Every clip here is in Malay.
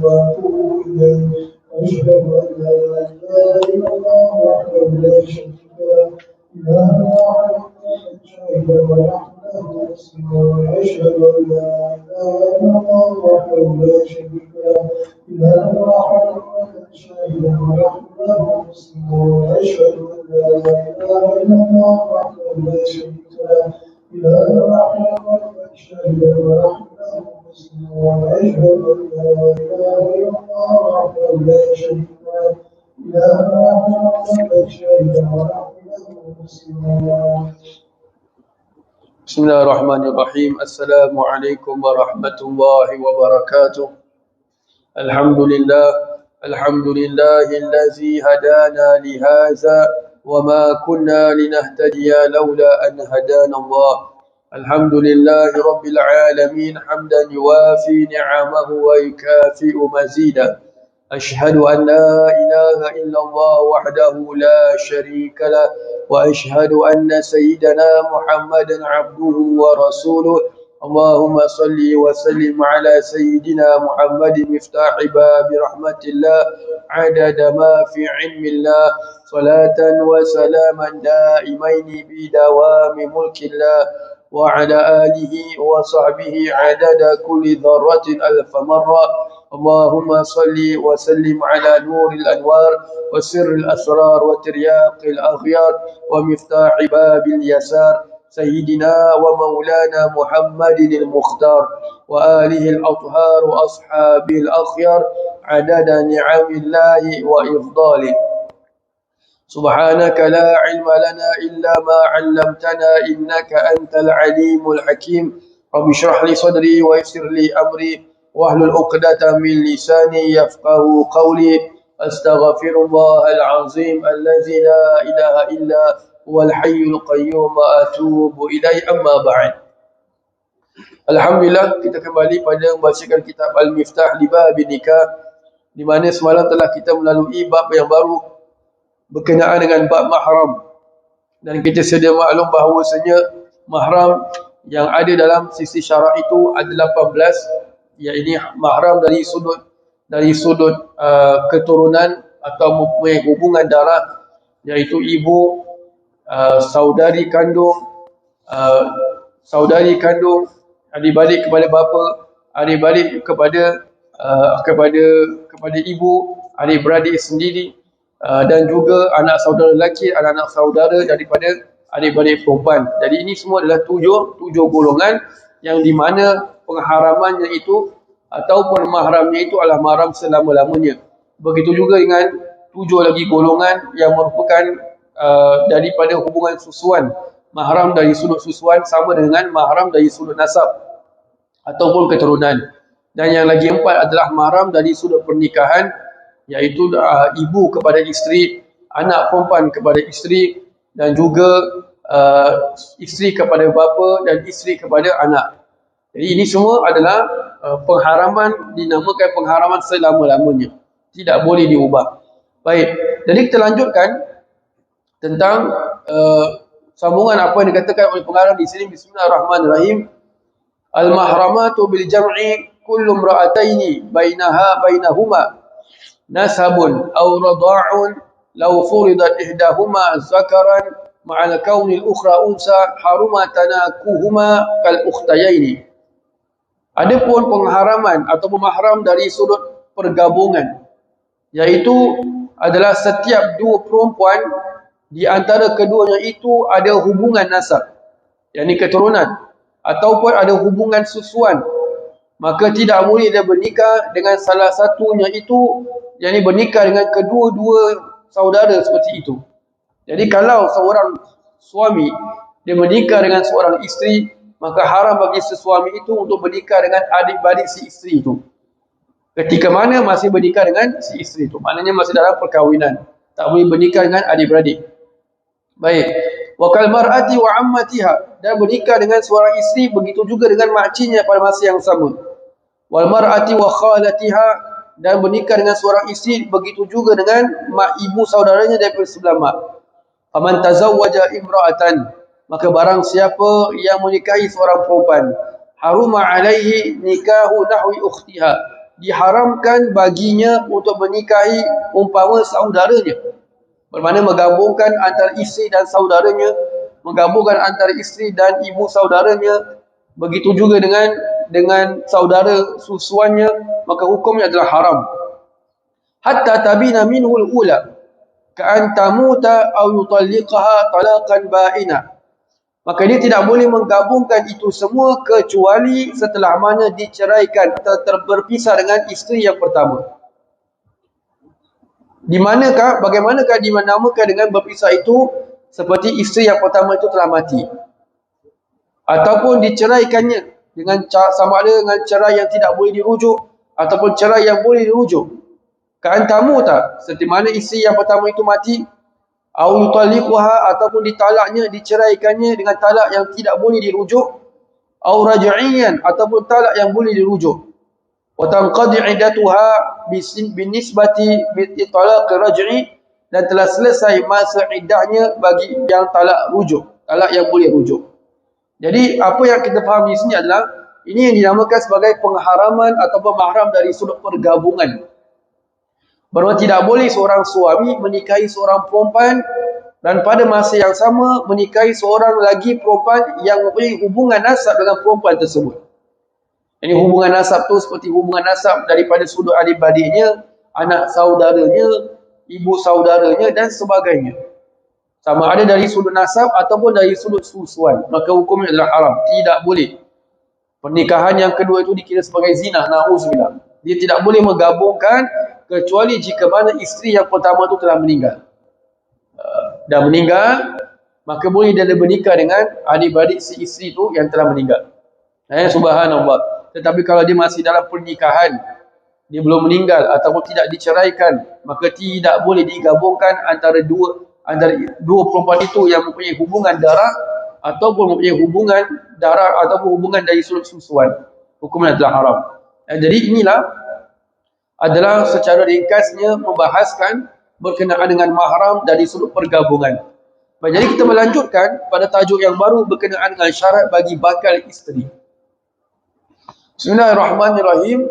وأتوب إليه. أشهد أن لا إله إلا الله وحده لا شريك له إله واحد شهد ونحمده مسلما وأشهد أن لا إله إلا الله وحده لا شريك له إله واحد شهد ونحمده مسلما وأشهد أن لا إله إلا الله وحده لا شريك له إله واحد شهد ونحمده مسلما وأشهد أن لا إله إلا الله وحده لا شريك له إله واحد شهد ونحمده مسلما. بسم الله الرحمن الرحيم. السلام عليكم ورحمة الله وبركاته. الحمد لله الذي هدانا لهذا وما كنا لنهتدي لولا أن هدانا الله. الحمد لله رب العالمين حمدا يوافي نعمه ويكافئ مزيدا. أشهد أن لا إله إلا الله وحده لا شريك له وأشهد أن سيدنا محمدا عبده ورسوله. اللهم صل وسلم على سيدنا محمد مفتاح باب رحمة الله عدد ما في علم الله صلاة وسلاما دائمين بدوام ملك الله وعلى آله وصحبه عدد كل ذرة ألف مرة. اللهم صل وسلم على نور الأنوار وسر الأسرار وترياق الأغيار ومفتاح باب اليسار سيدنا ومولانا محمد المختار وآله الأطهار وأصحابه الأخيار عدد نعم الله وإفضاله. سبحانك لا علم لنا إلا ما علمتنا إنك أنت العليم الحكيم. رب اشرح لي صدري ويسر لي أمري واحلل عقدة من لساني يفقه قولي. أستغفر الله العظيم الذي لا إله إلا هو الحي القيوم وأتوب إليه. أما بعد. Alhamdulillah, kita kembali pada membacakan kitab Al-Miftah li Bab Nikah, di mana semalam telah kita melalui bab yang baru berkenaan dengan bab mahram. Dan kita sedia maklum bahawasanya mahram yang ada dalam sisi syarak itu ada 18, iaitu mahram dari sudut keturunan atau hubungan darah, iaitu ibu, saudari kandung, adik-beradik kepada bapa, adik-beradik kepada ibu, adik-beradik sendiri, dan juga anak saudara lelaki, anak-anak saudara daripada adik-beradik perempuan. Jadi ini semua adalah tujuh golongan yang di mana pengharamannya itu ataupun mahramnya itu adalah mahram selama-lamanya. Begitu juga dengan 7 lagi golongan yang merupakan daripada hubungan susuan. Mahram dari sudut susuan sama dengan mahram dari sudut nasab ataupun keturunan. Dan yang lagi 4 adalah mahram dari sudut pernikahan, iaitu ibu kepada isteri, anak perempuan kepada isteri, dan juga isteri kepada bapa dan isteri kepada anak. Jadi ini semua adalah pengharaman, dinamakan pengharaman selama-lamanya. Tidak boleh diubah. Baik, jadi kita lanjutkan tentang sambungan apa yang dikatakan oleh pengarang di sini. Bismillahirrahmanirrahim. Al-mahramatu bil jam'i kullu imra'ataini bainahuma nasabun aw rada'un law furidat ihdahuma zakaran ma'al kauni al-ukhra unsa haruma tanakuhuma kal ukhtayaini. Adapun pengharaman atau mahram dari sudut pergabungan, iaitu adalah setiap dua perempuan di antara keduanya itu ada hubungan nasab, yakni keturunan, ataupun ada hubungan susuan, maka tidak boleh dia bernikah dengan salah satunya itu, yakni bernikah dengan kedua-dua saudara seperti itu. Jadi kalau seorang suami dia menikah dengan seorang isteri, maka haram bagi sesuami itu untuk bernikah dengan adik-beradik si isteri itu. Ketika mana masih bernikah dengan si isteri itu, maknanya masih dalam perkahwinan, tak boleh bernikah dengan adik-beradik. Baik. Wa kal mar'ati wa ammatiha, dan bernikah dengan seorang isteri begitu juga dengan makciknya pada masa yang sama. Wal mar'ati wa khalatiha, dan bernikah dengan seorang isteri begitu juga dengan mak ibu saudaranya daripada sebelah mak. Faman tazawwaja imra'atan, maka barang siapa yang menikahi seorang perempuan, haruma alaihi nikahu nahwi ukhtiha, diharamkan baginya untuk menikahi umpama saudaranya. Bermakna menggabungkan antara isteri dan saudaranya, menggabungkan antara isteri dan ibu saudaranya, begitu juga dengan saudara susuannya, maka hukumnya adalah haram. Hatta tabina minhu al-ula ka'an tamuta aw yutalliqaha talaqan ba'ina. Maka dia tidak boleh menggabungkan itu semua kecuali setelah mana diceraikan atau berpisah dengan isteri yang pertama. Di manakah, bagaimanakah dinamakan dengan berpisah itu? Seperti isteri yang pertama itu telah mati, ataupun diceraikannya dengan sama ada dengan cerai yang tidak boleh dirujuk ataupun cerai yang boleh dirujuk. Ka'an tamuta, seperti mana isteri yang pertama itu mati, au yutalliquha, ataupun ditalaknya, diceraikannya dengan talak yang tidak boleh dirujuk, au raj'iyan, ataupun talak yang boleh dirujuk. Wa tanqadi iddatuha binisbati bitalaq raj'i, dan telah selesai masa iddahnya bagi yang talak rujuk, talak yang boleh rujuk. Jadi apa yang kita faham di sini adalah ini yang dinamakan sebagai pengharaman ataupun mahram dari sudut pergabungan. Bahawa tidak boleh seorang suami menikahi seorang perempuan dan pada masa yang sama menikahi seorang lagi perempuan yang mempunyai hubungan nasab dengan perempuan tersebut. Ini hubungan nasab tu seperti hubungan nasab daripada sudut adik-beradiknya, anak saudaranya, ibu saudaranya dan sebagainya. Sama ada dari sudut nasab ataupun dari sudut susuan, maka hukumnya adalah haram. Tidak boleh. Pernikahan yang kedua itu dikira sebagai zina, na'udzubillah. Dia tidak boleh menggabungkan kecuali jika mana isteri yang pertama itu telah meninggal. Dah meninggal, maka boleh dia bernikah dengan adik-beradik si isteri itu yang telah meninggal. Subhanallah. Tetapi kalau dia masih dalam pernikahan, dia belum meninggal ataupun tidak diceraikan, maka tidak boleh digabungkan antara dua perempuan itu yang mempunyai hubungan darah ataupun mempunyai hubungan darah ataupun hubungan dari sudut susuan. Hukumnya adalah haram. Jadi inilah adalah secara ringkasnya membahaskan berkenaan dengan mahram dari sudut pergabungan. Jadi kita melanjutkan pada tajuk yang baru berkenaan dengan syarat bagi bakal isteri. Bismillahirrahmanirrahim.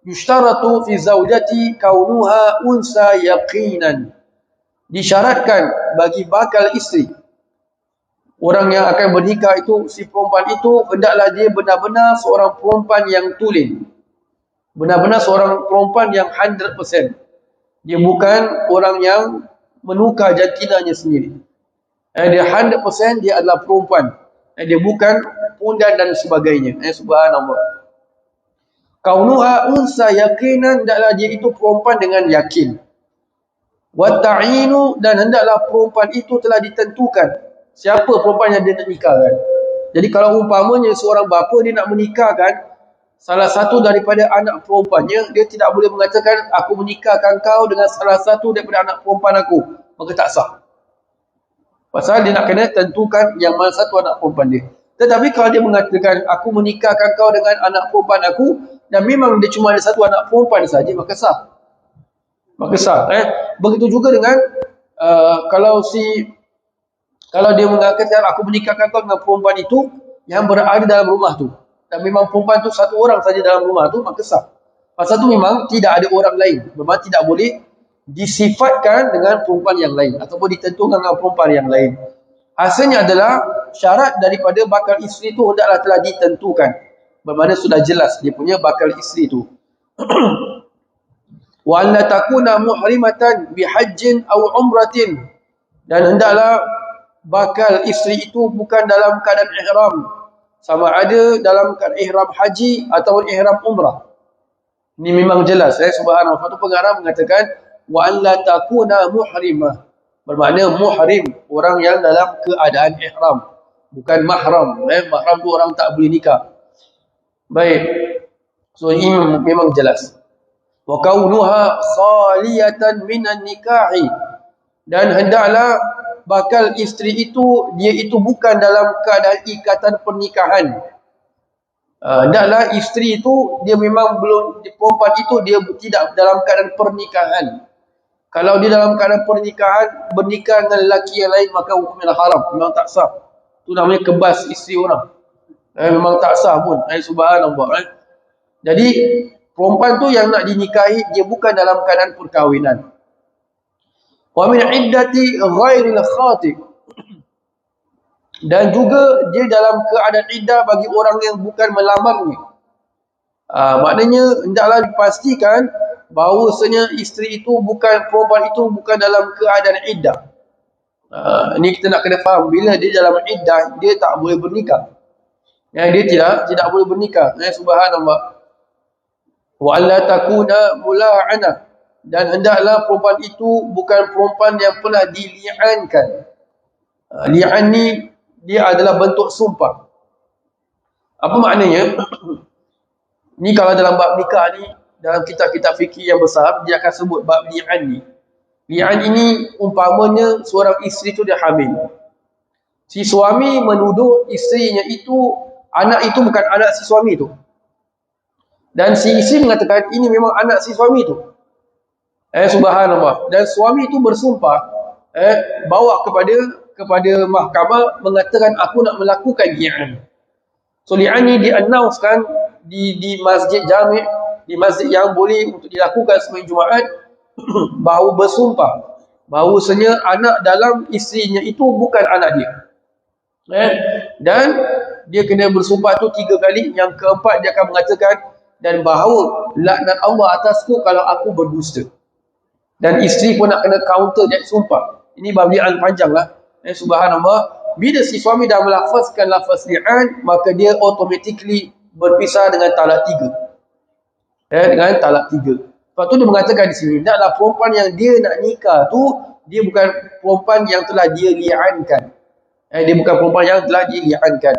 Yushtaratu fi zawjati kaunuha unsa yaqinan. Disyaratkan bagi bakal isteri, orang yang akan bernikah itu, si perempuan itu hendaklah dia benar-benar seorang perempuan yang tulen. Benar-benar seorang perempuan yang 100%. Dia bukan orang yang menukar jantinanya sendiri. Dia 100% dia adalah perempuan. Dia bukan pundan dan sebagainya. Subhanallah. Kaunuha unsa yaqinan, hendaklah dia itu perempuan dengan yakin. Wa ta'inu, dan hendaklah perempuan itu telah ditentukan siapa perempuan yang dia nak nikahkan. Jadi kalau umpamanya seorang bapa dia nak menikahkan salah satu daripada anak perempuannya, dia tidak boleh mengatakan aku menikahkan kau dengan salah satu daripada anak perempuan aku, maka tak sah. Pasal dia nak kena tentukan yang mana satu anak perempuan dia. Tetapi kalau dia mengatakan aku menikahkan kau dengan anak perempuan aku, dan memang dia cuma ada satu anak perempuan saja, maka sah. Maka sah. Begitu juga dengan kalau dia mengatakan aku menikahkan kau dengan perempuan itu yang berada dalam rumah tu, dan memang perempuan tu satu orang saja dalam rumah tu, maka sah. Pasal tu memang tidak ada orang lain. Memang tidak boleh disifatkan dengan perempuan yang lain ataupun ditentukan dengan perempuan yang lain. Hasilnya adalah syarat daripada bakal isteri itu hendaklah telah ditentukan. Bermakna sudah jelas dia punya bakal isteri itu. Wa alla takuna muhrimatan bihajjin aw umratin, dan hendaklah bakal isteri itu bukan dalam keadaan ihram, sama ada dalam keadaan ihram haji ataupun ihram umrah. Ini memang jelas. Subhanallah. Satu pengarang mengatakan wa alla takuna muhrimah, bermakna muhrim, orang yang dalam keadaan ihram, bukan mahram. Mahram tu orang tak boleh nikah. Baik. So ini memang jelas. Wa kaunuha khaliyatan minan nikahi, dan hendaklah bakal isteri itu dia itu bukan dalam keadaan ikatan pernikahan. Hendaklah isteri itu dia memang belum, perempuan itu dia tidak dalam keadaan pernikahan. Kalau dia dalam keadaan pernikahan, bernikah dengan lelaki yang lain, maka hukumnya haram, memang tak sah. Itu namanya kebas isteri orang. Memang tak sah pun. Subhanallah. Jadi perempuan tu yang nak dinikahi dia bukan dalam keadaan perkahwinan. Wa min iddati ghairil khatib, dan juga dia dalam keadaan iddah bagi orang yang bukan melamarnya. Maknanya hendaklah dipastikan bahawasanya isteri itu bukan, perempuan itu bukan dalam keadaan iddah. Ini kita nak kena faham, bila dia dalam iddah dia tak boleh bernikah. Dia tidak boleh bernikah. Subhanallah. Wa alla takuna mula'anah, dan hendaklah perempuan itu bukan perempuan yang pernah dili'ankan. Li'an ni dia adalah bentuk sumpah. Apa maknanya? Ni kalau dalam bab nikah ni, dalam kitab-kitab fikih yang besar, dia akan sebut bab li'an ni. Li'an ini umpamanya seorang isteri tu dia hamil. Si suami menuduh isterinya itu, anak itu bukan anak si suami tu. Dan si isteri mengatakan ini memang anak si suami tu. Subhanallah. Dan suami itu bersumpah, bawa kepada mahkamah mengatakan aku nak melakukan li'an. So li'an ni di-announcekan di masjid jami', di masjid yang boleh untuk dilakukan sembahyang Jumaat, bahawa bersumpah bahawasanya anak dalam isterinya itu bukan anak dia. Dan dia kena bersumpah tu 3 kali. Yang keempat dia akan mengatakan, dan bahawa laknat Allah atasku kalau aku berdusta. Dan isteri pun nak kena counter that sumpah. Ini bab li'an panjang lah. Subhanallah. Bila si suami dah melafazkan lafaz li'an, maka dia automatically berpisah dengan talak 3. Dengan talak 3. Sebab tu dia mengatakan di sini, naklah perempuan yang dia nak nikah tu, dia bukan perempuan yang telah dia li'ankan. Dia bukan perempuan yang telah dia li'ankan.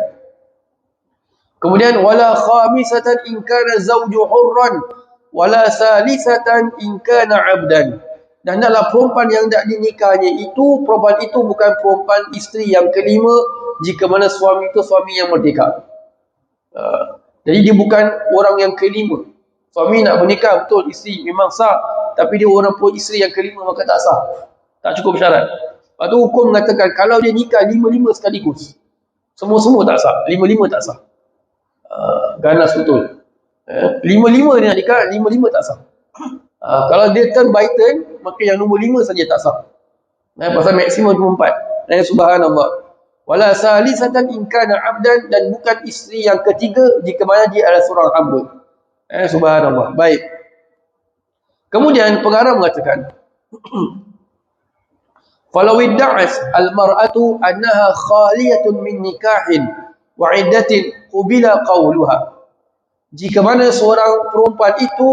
Kemudian wala khamisatan in kana zawju hurran wala salisatan in kana 'abdan. Dan hendaklah perempuan yang nak dinikahnya itu, perempuan itu bukan perempuan isteri yang kelima jika mana suami itu suami yang merdeka. Jadi dia bukan orang yang kelima. Suami nak menikah betul, isteri memang sah, tapi dia orang pun isteri yang kelima maka tak sah. Tak cukup syarat. Lepas tu hukum mengatakan kalau dia nikah 5-5 sekaligus, semua-semua tak sah, 5-5 tak sah. Ganas betul. 5-5 dia nak nikah, 5-5 tak sah. Kalau dia turn by turn, maka yang nombor 5 saja tak sah. Pasal maksimum 24. Subhanallah. Wala salisatan in kana 'abdan, dan bukan isteri yang ketiga jika mana dia adalah seorang hamba. Subhanallah. Baik. Kemudian pengarang mengatakan falau idda'at al-mar'atu annaha khaliyatun min nikahin wa 'iddatin qubila qawluha. Jika mana seorang perempuan itu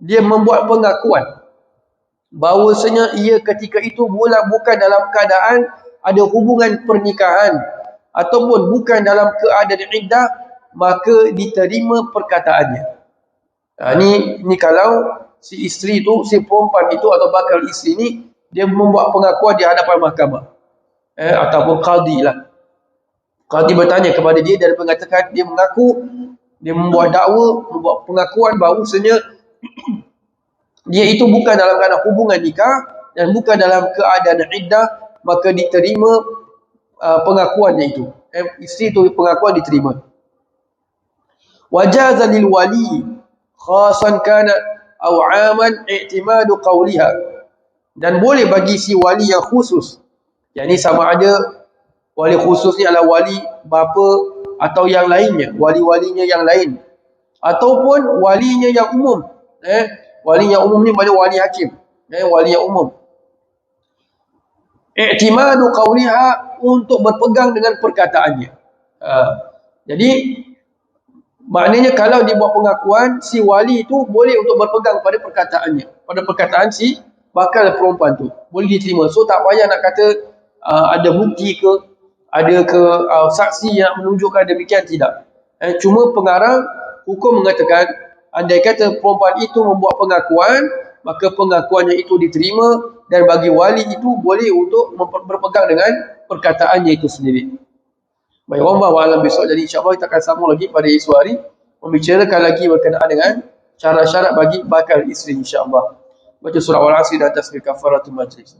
dia membuat pengakuan bahawasanya ia ketika itu bukan dalam keadaan ada hubungan pernikahan ataupun bukan dalam keadaan iddah, maka diterima perkataannya. Ni kalau si isteri tu, si perempuan itu atau bakal isteri ni, dia membuat pengakuan di hadapan mahkamah ataupun qadi lah. Qadi bertanya kepada dia dan mengatakan dia mengaku, dia membuat dakwa, membuat pengakuan bahawasanya dia itu bukan dalam keadaan hubungan nikah dan bukan dalam keadaan iddah, maka diterima pengakuannya itu. Isteri itu pengakuan diterima. Wajaza lil wali khasan kana aw 'aman i'timadu qawliha, dan boleh bagi si wali yang khusus, yakni sama ada wali khusus ni adalah wali bapa atau yang lainnya, wali-walinya yang lain, ataupun walinya yang umum. Wali yang umum ni pada wali hakim, wali yang umum. I'timadu qawliha, untuk berpegang dengan perkataannya. Jadi maknanya kalau dia buat pengakuan, si wali itu boleh untuk berpegang pada perkataannya, pada perkataan si bakal perempuan tu, boleh diterima. So tak payah nak kata ada bukti ke, ada ke saksi yang menunjukkan demikian, tidak. Cuma pengarang hukum mengatakan andai kata perempuan itu membuat pengakuan, maka pengakuannya itu diterima, dan bagi wali itu boleh untuk berpegang dengan perkataannya itu sendiri. Baik, wallahu a'lam bishawab. Jadi insya-Allah kita akan sambung lagi pada esok hari membicarakan lagi berkenaan dengan syarat-syarat bagi bakal isteri insya-Allah. Baca surah Al-Asr dan tasbih kafaratul majlis.